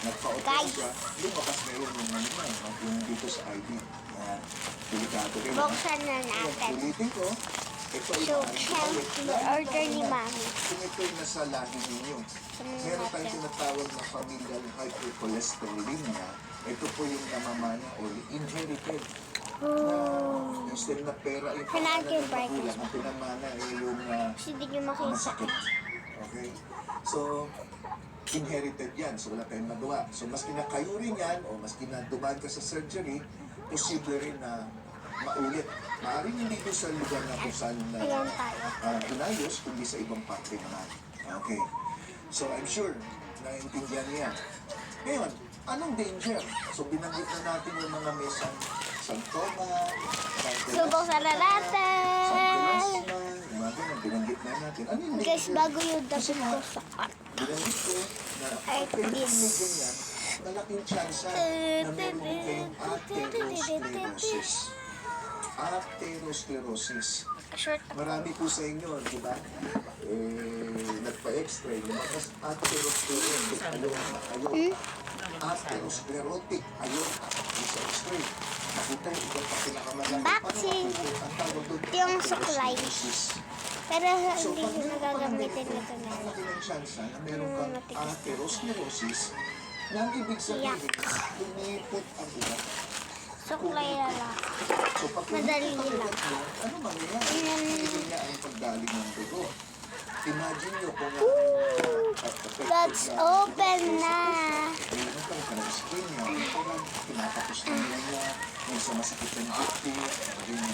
nagpa-auto siya, lumabas na yun yung ano na, yung dito sa ID. Yan. Delikado rin. Buksan na natin. Ulitin ko. Ito ay So, order ni Mami. kung ito'y nasa lahi ninyo. Meron tayong tinatawag na familial hypercholesterolemia. Ito po yung namamana o inherited. Na instead na pera, yung magulang, ang pinamana ay yung Hindi nyo makita. masakit. Okay? So, inherited yan. So, wala tayong magawa. So, maski na kayo rin yan o maski na dumaan ka sa surgery, posible rin na maulit. Maaaring hindi doon sa lugar na kung saan Ayan tayo. inayos, kundi sa ibang parte naman. Okay. So, I'm sure naiintindihan niya. Ngayon, anong danger? So, binanggit na natin yung mga may santoma, Subuksan na natin. yung mga ganun, binanggit na natin. Ano yung Guys, danger? bago yung dapat ko sa Binanggit ko na Ay, pag may this. ganyan, malaking tsansa na meron din kayong atherosclerosis. Atherosclerosis. Short. Marami po sa inyo, di ba? Nagpa-x-ray, lumakas atherosclerotic. Ayun. Atherosclerotic. Ayun. Yung sa x-ray. Nakita yung ito pa pinakamalaki. Unboxing. Ang tawag doon, Yung suklay. atherosclerosis. Pero So, hindi pag ko meron ka ng nagagamitin ganito, ito na. malaki ng tsansa na meron kang atherosclerosis na ang ibig sabihin, lumipot ang ugat. Suklay na lang. So, pag Madali lumipot ang lang. ugat mo, ano mangyayari? Hindi niya ang pagdaling ng dugo. Imagine nyo kung Let's open na. meron kang kanang skin niya, parang pinatapos na niya, yung sa masakit ng dikti, ganyan.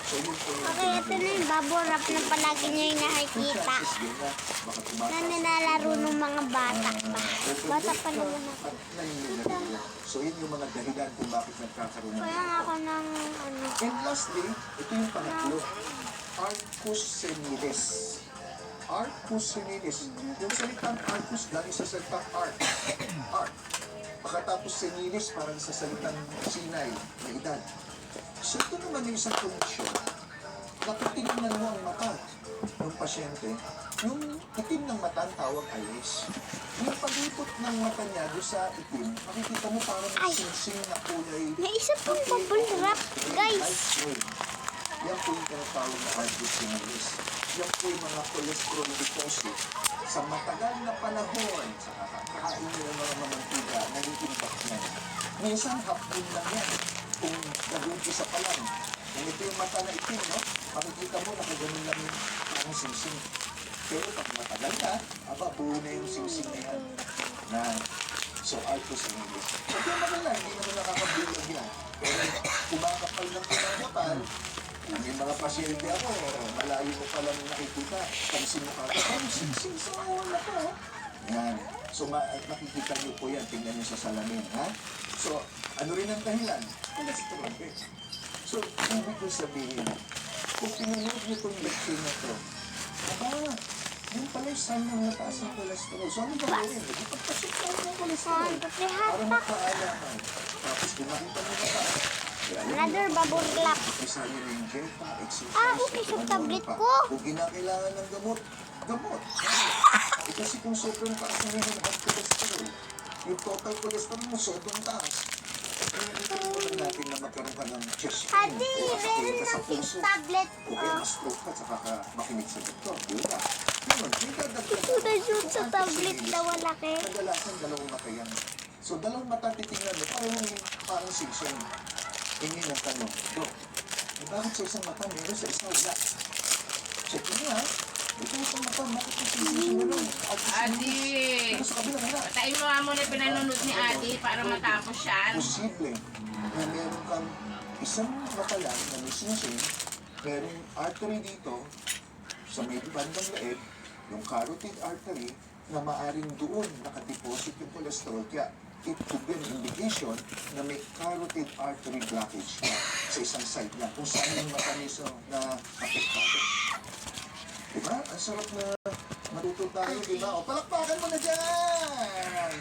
So, yun po yung Okay, ito na yung bubble wrap na palagi nyo yung nakikita. chances yun na baka Na tumataas. nilalaro ng mga bata pa. Bata pa naman ako. At nangyayari. So, yun yung mga dahilan kung bakit nagkakaroon ng Kaya ako ng ano. And lastly, ito yung pangatlo. Arcus senilis. Arcus senilis. Yung salitang arcus galing sa salitang art. Art. Pagkatapos senilis parang sa salitang sinay na edad. So ito naman yung isang kondisyon. Nakitignan mo ang mata ng pasyente. Yung itim ng mata ang tawag iris. Yung pag-ipot ng mata niya doon sa itim, makikita mo parang Ay. singsing na kulay. May isa pang bubble wrap, guys. Yan po yung tinatawag na arcus senilis. Yan po yung mga cholesterol deposit. Sa matagal na panahon, sa kakakain nyo ng mga mamantiga, naging impact na. Minsan, hapon lang yan. Kung nag-umpisa pa lang. Kung ito yung mata na itim, no? Makikita mo, nakaganon lang yung parang singsing. Pero pag matagal na, buo na yung singsing na yan. Na, so, arcus senilis. So, yung maganda, hindi naman nakakabulag yan. Pero, kumakapal ng kumakapal, may mga pasyente ako, malayo mo palang nakikita. Pansin mo ka, singsing sa wala ko. Yan. So, makikita niyo po yan. Tingnan niyo sa salamin, ha? So, ano rin ang dahilan? Cholesterol. So, ibig ko sabihin, kung pinanood niyo itong lecture na to, yun pala yung sign ng mataas ng cholesterol. So, ano gawin? Ipagpasok tayo ng cholesterol. Para makaalaman. Tapos, kung makita mo mataas, Another bubble wrap. isa yun yung dieta, exercise. Okay, sa tablet ko. Kung kinakailangan ng gamot, gamot. Kasi kung sobrang taas na yun ang cholesterol, yung total cholesterol mo sobrang taas. Kailangan natin na magkaroon ka ng chest pain. Ate, o sakit meron ka sa ng puso. tablet. O kaya ma-stroke ka, saka ka makinig sa doktor. Diba? Yun, may dadagdag. Ito na yun sa tablet na malaki. Kadalasan dalawang mata yan. So dalawang mata titingnan mo, parang singsing. Hindi na tanong, Dok, bakit sa isang mata meron, sa isang wala? Check mo nga, ito isang mata, bakit sa singsing meron? Adi! Pero sa kabila wala. Patayin mo nga muna yung pinanonood ni Adi para matapos siya. Posible na meron kang isang mata lang na may singsing, merong artery dito, sa may bandang leeg, yung carotid artery, na maaring doon nakadeposit yung cholesterol. Kaya it could be an indication na may carotid artery blockage na sa isang side na kung saan yung matamis na apektado. Diba? Ang sarap na matuto tayo, diba? O, palakpakan mo na dyan!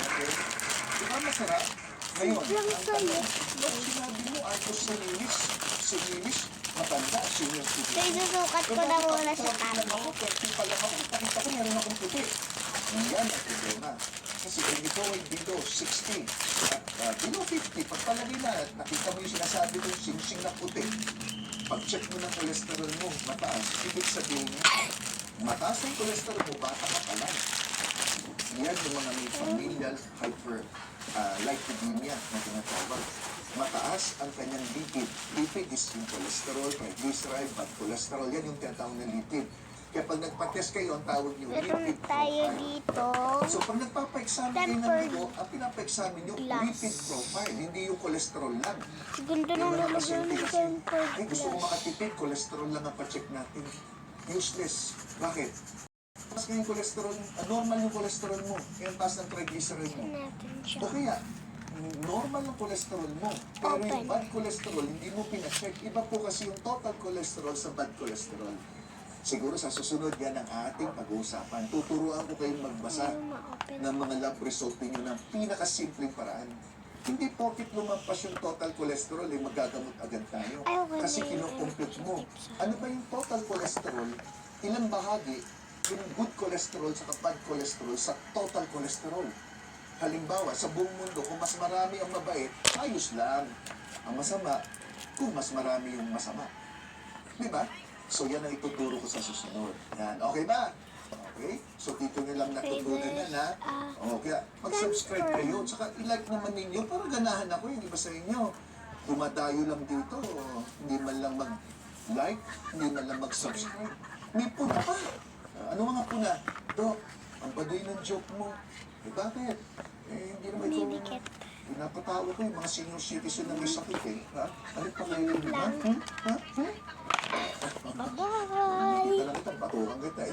Okay. Diba masarap? Ngayon, ang tanong, ba't sinabi mo arcus senilis? Senilis, matanda senior So, citizen. isusukat ko na muna sa tablet. tablet. Ako, 30 pa lang ako. Pakita ko, meron akong puti. Yan ang problema. Kasi kung ito ay below 60 at below 50, pagpalagay na, at nakita mo yung sinasabi kong sing-sing na puti, pag-check mo ng cholesterol mo, mataas. Ibig sabihin mo, mataas ang cholesterol mo, bata ka pa lang. Yan yung mga may familial hyperlipidemia na tinatawag. Mataas ang kanyang lipid. Lipid is yung cholesterol, triglyceride, bad cholesterol. Yan yung tinatawag na lipid. Kaya pag nagpa-test kayo, ang tawag nyo Meron lipid tayo profile. dito. So pag nagpapa-examine kayo ng Tempered dugo, ang pinapa-examine nyo, glass. lipid profile, hindi yung cholesterol lang. Ganda Yung nung mga lalagyan pasyente ng kasi, tempered ay gusto ko glass. makatipid, cholesterol lang ang pa-check natin. Useless. Bakit? Taas nga yung cholesterol, normal yung cholesterol mo, yung taas ng triglyceride mo. Natin siya. O kaya, normal yung cholesterol mo, pero yung Open. bad cholesterol, hindi mo pina-check. Iba po kasi yung total cholesterol sa bad cholesterol. Siguro sa susunod yan ang ating pag-uusapan. Tuturuan ko kayong magbasa Hindi ma-open. ng mga lab result ninyo ng pinakasimpleng paraan. Hindi porket lumampas yung total cholesterol, eh magagamot agad tayo. Ay, okay Kasi na yun. kinocompute mo. Ano ba yung total cholesterol? Ilang bahagi yung good cholesterol sa bad cholesterol sa total cholesterol? Halimbawa, sa buong mundo, kung mas marami ang mabait, ayos lang. Ang masama, kung mas marami yung masama. Di ba? So yan ang ituturo ko sa susunod. Yan. Okay ba? Okay? So dito nyo lang natutunan yan, ha? O, kaya mag-subscribe kayo. Tsaka i-like naman ninyo para ganahan ako. Hindi ba sa inyo? Dumadayo lang dito. Hindi man lang mag-like, hindi man lang mag-subscribe. May puna pa. Ano mga puna? Dok, ang baduy ng joke mo. Eh bakit? Eh hindi naman ito. Bibikit. Pinapatawa ko yung mga senior citizen na may sakit eh. Ha? Ano pa kayo? Ha? Ha? Bye-bye. Kita lang ito, batukan kita.